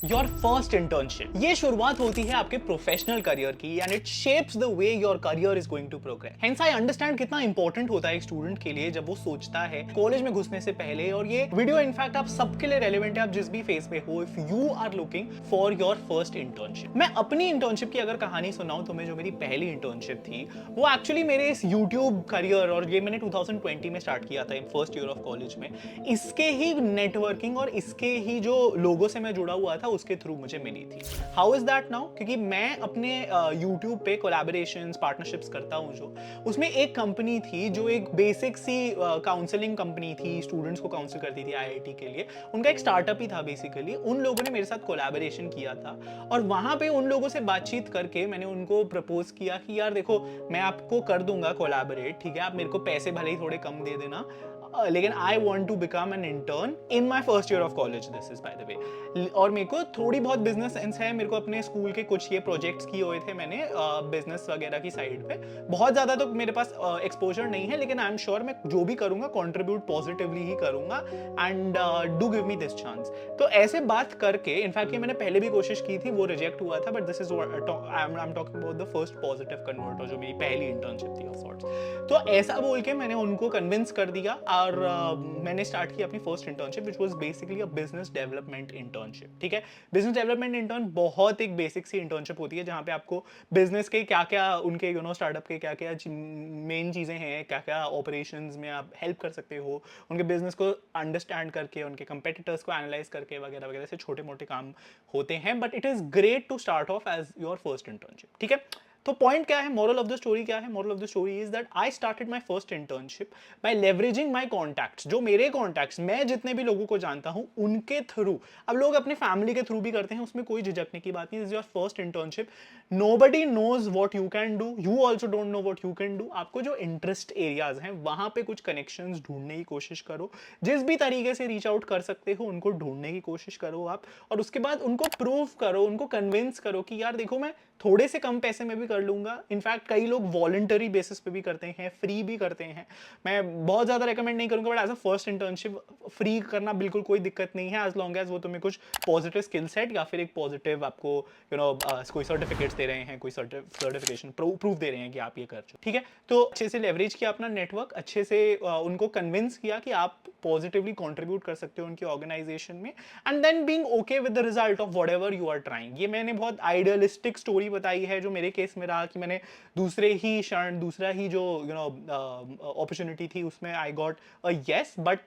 Your first internship, ये शुरुआत होती है आपके प्रोफेशनल करियर की and it shapes the way your career is going to progress. Hence I understand कितना इंपॉर्टेंट होता है एक स्टूडेंट के लिए जब वो सोचता है कॉलेज में घुसने से पहले। और ये वीडियो इनफैक्ट आप सबके लिए रेलिवेंट है, आप जिस भी फेज पे हो, if you are looking for your first internship. मैं अपनी इंटर्नशिप की अगर कहानी सुनाऊं तुम्हें, जो मेरी पहली इंटर्नशिप थी वो एक्चुअली मेरे इस यूट्यूब करियर, और ये मैंने 2020 में स्टार्ट किया था फर्स्ट ईयर ऑफ कॉलेज में, इसके ही नेटवर्किंग और इसके ही जो लोगों से मैं जुड़ा हुआ था उसके थ्रू मुझे मिली थी। How is that now? क्योंकि मैं अपने यूट्यूब पे कोलैबोरेशंस, पार्टनरशिप्स करता हूँ जो, उसमें एक कंपनी थी जो एक बेसिक सी काउंसलिंग कंपनी थी, स्टूडेंट्स को काउंसिल करती थी आईआईटी के लिए। उनका एक स्टार्टअप ही था बेसिकली। उन लोगों ने मेरे साथ कोलैबोरेशन किया था और वहां पे उन लोगों से बातचीत करके मैंने उनको प्रपोज किया कि यार देखो, मैं आपको कर दूंगा कोलैबोरेट, ठीक है, आप मेरे को पैसे भले ही थोड़े कम दे देना, लेकिन I want to become an intern in my first year of college, this is by the way. और मेरे को थोड़ी बहुत बिजनेस सेंस है, मेरे को अपने स्कूल के कुछ ये प्रोजेक्ट्स किए हुए थे मैंने बिजनेस वगैरह की साइड पे। बहुत ज्यादा तो मेरे पास एक्सपोजर नहीं है, लेकिन आई एम श्योर मैं जो भी करूंगा कॉन्ट्रीब्यूट पॉजिटिवली ही करूंगा and do give me this chance. तो ऐसे बात करके, इनफैक्ट ये मैंने पहले भी कोशिश की थी, वो रिजेक्ट हुआ था, but this is I am talking about the first positive converter, जो मेरी पहली इंटर्नशिप थी ऑफ सॉर्ट्स। तो ऐसा बोल के मैंने उनको कन्विंस कर दिया और मैंने स्टार्ट की अपनी first internship, which was basically a business development internship. ठीक है, बिजनेस डेवलपमेंट इंटर्न बहुत एक बेसिक सी इंटर्नशिप होती है जहां पे आपको बिजनेस के क्या क्या, उनके स्टार्टअप के क्या क्या मेन चीजें हैं, क्या क्या ऑपरेशंस में आप हेल्प कर सकते हो, उनके बिजनेस को अंडरस्टैंड करके, उनके कंपेटिटर्स को एनालाइज करके वगैरह वगैरह से छोटे मोटे काम होते हैं। But it is great to start off as your first internship. ठीक है, तो पॉइंट क्या है, मोरल ऑफ द स्टोरी क्या है? Moral of the story is that I started my first internship by leveraging my contacts. जो मेरे contacts, मैं जितने भी लोगों को जानता हूं उनके थ्रू। अब लोग अपने फैमिली के थ्रू भी करते हैं, उसमें कोई झिझकने की बात नहीं। Is your first internship, nobody knows what you can do, you also don't know what you can do. आपको जो इंटरेस्ट एरियाज हैं वहां पे कुछ कनेक्शंस ढूंढने की कोशिश करो, जिस भी तरीके से रीच आउट कर सकते हो उनको ढूंढने की कोशिश करो आप, और उसके बाद उनको प्रूव करो, उनको कन्विंस करो कि यार देखो, मैं थोड़े से कम पैसे में भी कर लूंगा। इनफैक्ट कई लोग वॉलंटरी बेसिस पे भी करते हैं, फ्री भी करते हैं। मैं बहुत ज्यादा रेकमेंड नहीं करूंगा, but as a first internship free करना बिल्कुल कोई दिक्कत नहीं है, एज लॉन्ग एज वो तुम्हें कुछ पॉजिटिव स्किल सेट या फिर एक पॉजिटिव आपको कोई सर्टिफिकेट्स दे रहे हैं, कोई सर्टिफिकेशन प्रूफ दे रहे हैं कि आप ये कर चुके। ठीक है, तो अच्छे से लेवरेज किया अपना नेटवर्क, अच्छे से उनको कन्विंस किया कि आप पॉजिटिवली कॉन्ट्रीब्यूट कर सकते हो उनकी ऑर्गेनाइजेशन में, and then being okay with the result of whatever you are trying. ये मैंने बहुत आइडियलिस्टिक स्टोरी बताई है, जो मेरे केस में रहा कि मैंने दूसरे ही क्षण, दूसरा ही जो अपॉर्चुनिटी थी उसमें I got a yes, but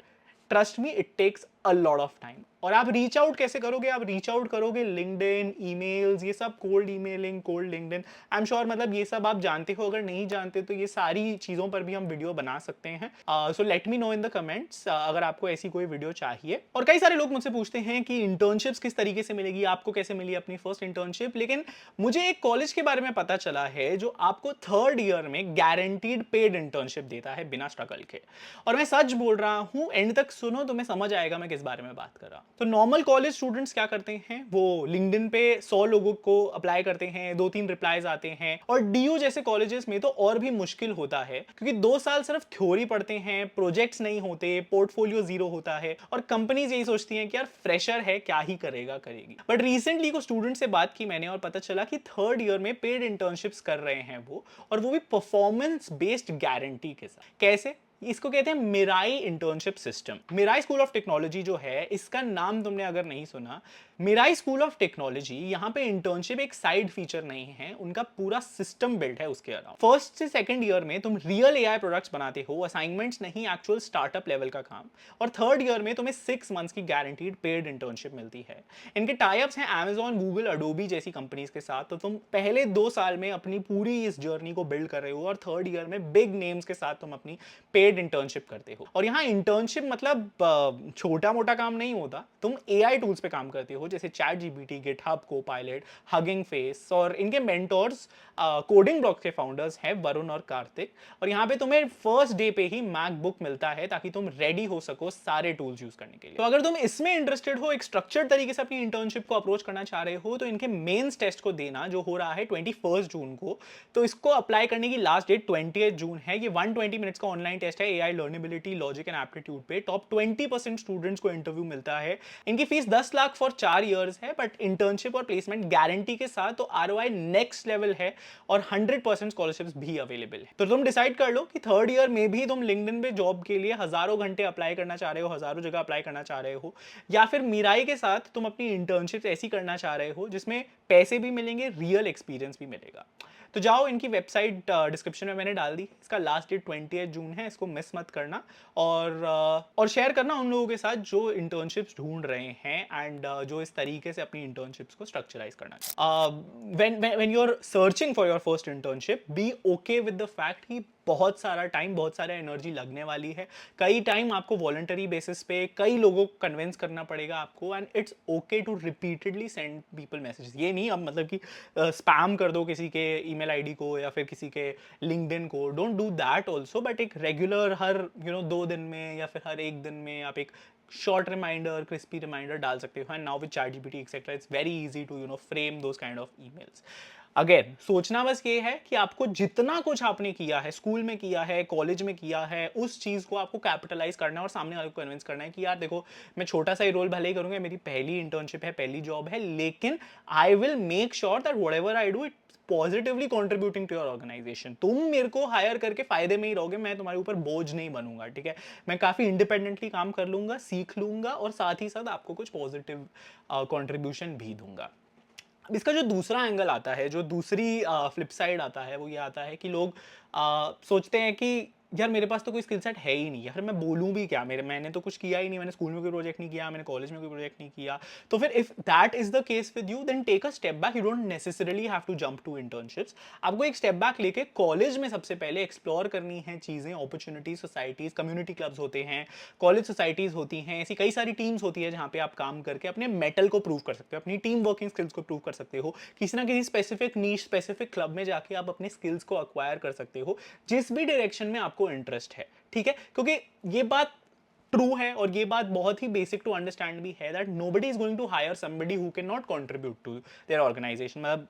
trust me it takes a lot of time. और आप रीच आउट कैसे करोगे? आप रीच आउट करोगे लिंक्डइन, ईमेल्स, ये सब, cold emailing, cold LinkedIn, I am sure मतलब ये सब आप जानते हो। अगर नहीं जानते तो ये सारी चीजों पर भी हम वीडियो बना सकते हैं। सो let me know in the comments अगर आपको ऐसी कोई वीडियो चाहिए। और कई सारे लोग मुझसे पूछते हैं कि इंटर्नशिप्स किस तरीके से मिलेगी, आपको कैसे मिली अपनी फर्स्ट इंटर्नशिप। लेकिन मुझे एक कॉलेज के बारे में पता चला है जो आपको थर्ड ईयर में गारंटीड पेड इंटर्नशिप देता है बिना स्ट्रगल के। और मैं सच बोल रहा हूं, एंड तक सुनो, तुम्हें समझ आएगा मैं किस बारे में बात कर रहा हूं। तो नॉर्मल कॉलेज स्टूडेंट्स क्या करते हैं, वो लिंक्डइन पे 100 लोगों को अप्लाई करते हैं, 2-3 रिप्लाईज आते हैं। और डीयू जैसे कॉलेजेस में तो और भी मुश्किल होता है, क्योंकि 2 साल सिर्फ थ्योरी पढ़ते हैं, प्रोजेक्ट्स नहीं होते, पोर्टफोलियो जीरो होता है, और कंपनीज यही सोचती हैं कि यार फ्रेशर है, क्या ही करेगा, करेगी। बट रिसेंटली को स्टूडेंट से बात की मैंने और पता चला कि थर्ड ईयर में पेड इंटर्नशिप्स कर रहे हैं वो, और वो भी परफॉर्मेंस बेस्ड गारंटी के साथ। कैसे? इसको कहते हैं Mirai internship system. Mirai School of Technology जो है, इसका नाम तुमने अगर नहीं सुना, मिराई स्कूल ऑफ टेक्नोलॉजी, यहां पे इंटर्नशिप एक साइड फीचर नहीं है, उनका पूरा सिस्टम बिल्ड है उसके अलावा। फर्स्ट से सेकंड ईयर में तुम रियल एआई प्रोडक्ट्स बनाते हो, असाइनमेंट्स नहीं, एक्चुअल स्टार्टअप लेवल का काम। और थर्ड ईयर में तुम्हें 6 मंथ्स की गारंटीड पेड इंटर्नशिप मिलती है। इनके टाइप्स हैं Amazon, गूगल, अडोबी जैसी कंपनीज के साथ। तो तुम पहले 2 साल में अपनी पूरी इस जर्नी को बिल्ड कर रहे हो, और थर्ड ईयर में बिग नेम्स के साथ तुम अपनी पेड इंटर्नशिप करते हो। और यहाँ इंटर्नशिप मतलब छोटा मोटा काम नहीं होता, तुम एआई टूल्स पे काम करते हो, जैसे chat GPT, GitHub, Copilot, hugging face. और इनके मेंटोर्स कोडिंग ब्लॉक के फाउंडर्स हैं वरुण और कार्तिक। और यहाँ पे तुम्हें फर्स्ट डे पे ही मैकबुक मिलता है, ताकि तुम रेडी हो सको सारे टूल्स यूज करने के लिए। तो अगर तुम इसमें इंटरेस्टेड हो, एक स्ट्रक्चर्ड तरीके से अपनी इंटर्नशिप को अप्रोच करना चाह रहे हो, तो इनके मेंस टेस्ट को देना, जो हो रहा है 21 जून को। तो इसको अप्लाई करने की लास्ट डेट 20 जून है। ये 120 मिनट्स का ऑनलाइन टेस्ट टेस्ट है AI लर्नेबिलिटी, लॉजिक एंड एप्टीट्यूड पे। टॉप 20% स्टूडेंट्स को इंटरव्यू मिलता है। इनकी फीस 10 लाख फॉर 4 इयर्स है, बट इंटर्नशिप और प्लेसमेंट गारंटी के साथ तो ROI नेक्स्ट लेवल है और 100% स्कॉलरशिप्स भी अवेलेबल है। तो तुम डिसाइड कर लो कि थर्ड ईयर में भी तुम लिंक्डइन पे जॉब के लिए हजारों घंटे अप्लाई करना चाह रहे हो, हजारों जगह अप्लाई करना चाह रहे हो, या फिर मीराई के साथ तुम अपनी इंटर्नशिप ऐसी करना चाह रहे हो जिसमें पैसे भी मिलेंगे, रियल एक्सपीरियंस भी मिलेगा। तो जाओ, इनकी वेबसाइट डिस्क्रिप्शन में मैंने डाल दी। इसका लास्ट डेट 20 जून है, इसको मिस मत करना और शेयर करना उन लोगों के साथ जो इंटर्नशिप्स ढूंढ रहे हैं एंड जो इस तरीके से अपनी इंटर्नशिप्स को स्ट्रक्चराइज करना चाहिए। When you are searching for your first internship, be okay with the fact कि बहुत सारा टाइम, बहुत सारा एनर्जी लगने वाली है। कई टाइम आपको वॉलंटरी बेसिस पे कई लोगों को कन्विंस करना पड़ेगा आपको, and it's okay to repeatedly send people messages. ये नहीं अब मतलब कि स्पैम कर दो किसी के ईमेल आईडी को या फिर किसी के लिंक्डइन को, don't do that also, but एक रेगुलर हर 2 दिन में या फिर हर एक दिन में आप एक शॉर्ट रिमाइंडर, क्रिस्पी रिमाइंडर डाल सकते हो। And now with ChatGPT etcetera it's very easy to frame those kind of emails. Again सोचना बस ये है कि आपको जितना कुछ आपने किया है, स्कूल में किया है, कॉलेज में किया है, उस चीज को आपको कैपिटलाइज करना है और सामने वाले को कन्विंस करना है कि यार देखो, मैं छोटा सा ही रोल भले ही करूंगा, मेरी पहली इंटर्नशिप है, पहली जॉब है, लेकिन I will make sure that whatever I do it positively contributing to your organisation. तुम मेरे को हायर करके फायदे में ही रहोगे, मैं तुम्हारे ऊपर बोझ नहीं बनूंगा, ठीक है। मैं काफी इंडिपेंडेंटली काम कर लूंगा, सीख लूंगा और साथ ही साथ आपको कुछ पॉजिटिव कॉन्ट्रीब्यूशन भी दूंगा। इसका जो दूसरा एंगल आता है, जो दूसरी फ्लिप साइड आता है, वो ये आता है कि लोग सोचते हैं कि यार मेरे पास तो कोई स्किल सेट है ही नहीं, यार मैं बोलूँ भी क्या, मैंने तो कुछ किया ही नहीं, मैंने स्कूल में कोई प्रोजेक्ट नहीं किया, मैंने कॉलेज में कोई प्रोजेक्ट नहीं किया। तो फिर if that is the case with you, then take a step back. You don't necessarily have to jump to internships. आपको एक स्टेप बैक लेके कॉलेज में सबसे पहले एक्सप्लोर करनी है चीजें, अपॉर्चुनिटीज, सोसाइटीज, कम्युनिटी क्लब्स होते हैं, कॉलेज सोसाइटीज होती हैं, ऐसी कई सारी टीम्स होती है जहाँ पे आप काम करके अपने मेटल को प्रूव कर सकते हो, अपनी टीम वर्किंग स्किल्स को प्रूव कर सकते हो। किसी ना किसी स्पेसिफिक नीश, स्पेसिफिक क्लब में जाके आप अपने स्किल्स को अक्वायर कर सकते हो, जिस भी डायरेक्शन में आपको इंटरेस्ट है, ठीक है। क्योंकि ये बात ट्रू है और ये बात बहुत ही बेसिक टू अंडरस्टैंड भी है that nobody is going to hire somebody who can not contribute to their organisation, मतलब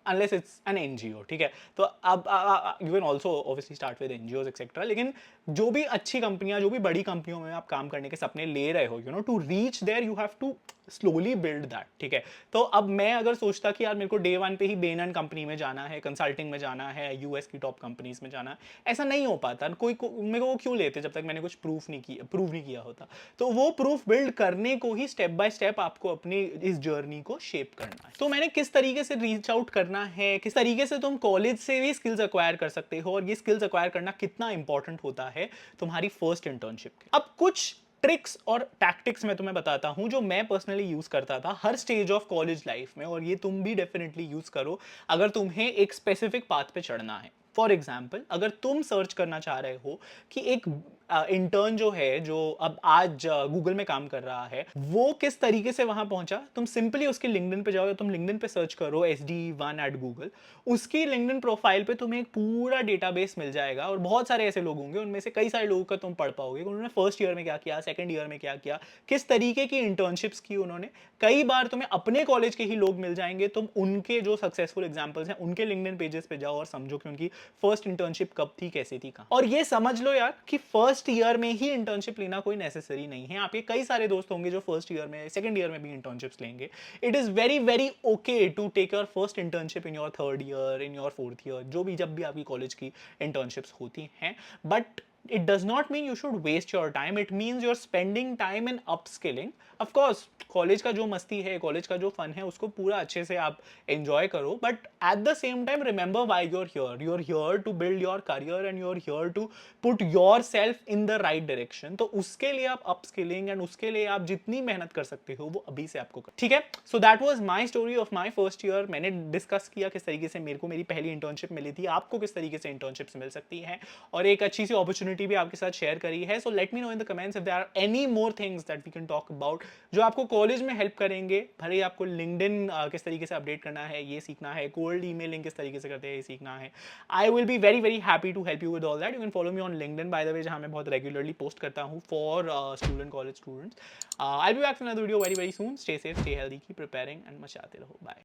अनलेस इट्स एन एनजीओ, ठीक है। तो अब you can also obviously start with NGOs etcetera, लेकिन जो भी अच्छी कंपनियां, जो भी बड़ी कंपनियों में आप काम करने के सपने ले रहे हो, to reach there you have to slowly build that, ठीक है। तो अब मैं अगर सोचता कि यार मेरे को डे 1 पे ही बेन एंड कंपनी में जाना है, कंसल्टिंग में जाना है, यूएस की टॉप कंपनीज में जाना है, ऐसा नहीं हो पाता। मेरे को वो क्यों लेते जब तक मैंने कुछ प्रूव नहीं किया होता। तो वो प्रूफ बिल्ड करने को ही स्टेप बाय स्टेप आपको अपनी इस जर्नी को शेप करना है। तो मैंने किस तरीके से रीच आउट करना है, किस तरीके से तुम कॉलेज से भी स्किल्स अक्वायर कर सकते हो, और ये स्किल्स अक्वायर करना कितना इंपॉर्टेंट होता है तुम्हारी फर्स्ट इंटर्नशिप के। अब कुछ ट्रिक्स और टैक्टिक्स मैं तुम्हें बताता हूं जो मैं पर्सनली यूज करता था हर स्टेज ऑफ कॉलेज लाइफ में, और ये तुम भी डेफिनेटली यूज करो अगर तुम्हें एक स्पेसिफिक पाथ पे चढ़ना है। फॉर एग्जाम्पल, अगर तुम सर्च करना चाह रहे हो कि एक इंटर्न जो है, जो अब आज गूगल में काम कर रहा है, वो किस तरीके से वहां पहुंचा, तुम सिंपली उसके लिंक्डइन पे जाओ, तुम लिंक्डइन पे सर्च करो SD1@Google, उसकी लिंक्डइन प्रोफाइल पे तुम्हें एक पूरा डेटाबेस मिल जाएगा और बहुत सारे ऐसे लोग होंगे, उनमें से कई सारे लोगों का तुम पढ़ पाओगे उन्होंने फर्स्ट ईयर में क्या किया, सेकंड ईयर में क्या किया, किस तरीके की इंटर्नशिप्स की उन्होंने। कई बार तुम्हें अपने कॉलेज के ही लोग मिल जाएंगे, तुम उनके जो सक्सेसफुल एग्जांपल्स हैं उनके लिंक्डइन पेजेस पे जाओ और समझो कि उनकी फर्स्ट इंटर्नशिप कब थी, कैसी थी, कहां। और ये समझ लो यार कि फर्स्ट ईयर में ही इंटर्नशिप लेना कोई नेसेसरी नहीं है। आपके कई सारे दोस्त होंगे जो फर्स्ट ईयर में, सेकंड ईयर में भी इंटर्नशिप्स लेंगे। It is very very okay to take your first internship in your third year, in your fourth year, जब भी आपकी कॉलेज की इंटर्नशिप्स होती हैं। But it does not mean you should waste your time. It means you're spending time in upskilling. Of course, college का जो मस्ती है, कॉलेज का जो फन है, उसको पूरा अच्छे से आप एंजॉय करो, but at the same time remember why you are here to build your career and you are here to put yourself in the right direction. तो उसके लिए आप अपस्किलिंग एंड उसके लिए आप जितनी मेहनत कर सकते हो वो अभी से आपको कर, ठीक है। So that was my story of my first year. मैंने डिस्कस किया किस तरीके से मेरे को मेरी पहली इंटर्नशिप मिली थी, आपको किस तरीके से इंटर्नशिप्स मिल सकती हैं, और एक अच्छी सी अपॉर्चुनिटी भी आपके साथ शेयर करी है। So let me know in the comments if there are any more things that we can talk about जो आपको कॉलेज में हेल्प करेंगे। भले आपको लिंक्डइन किस तरीके से अपडेट करना है ये सीखना है, कोल्ड ईमेलिंग किस तरीके से करते हैं ये सीखना है, I will be very very happy to help you with all that. You can follow me on LinkedIn by the way, जहां मैं बहुत रेगुलरली पोस्ट करता हूं for student college students. I will be back for another video very very soon. Stay safe, stay healthy, keep preparing and मचाते रहो। Bye.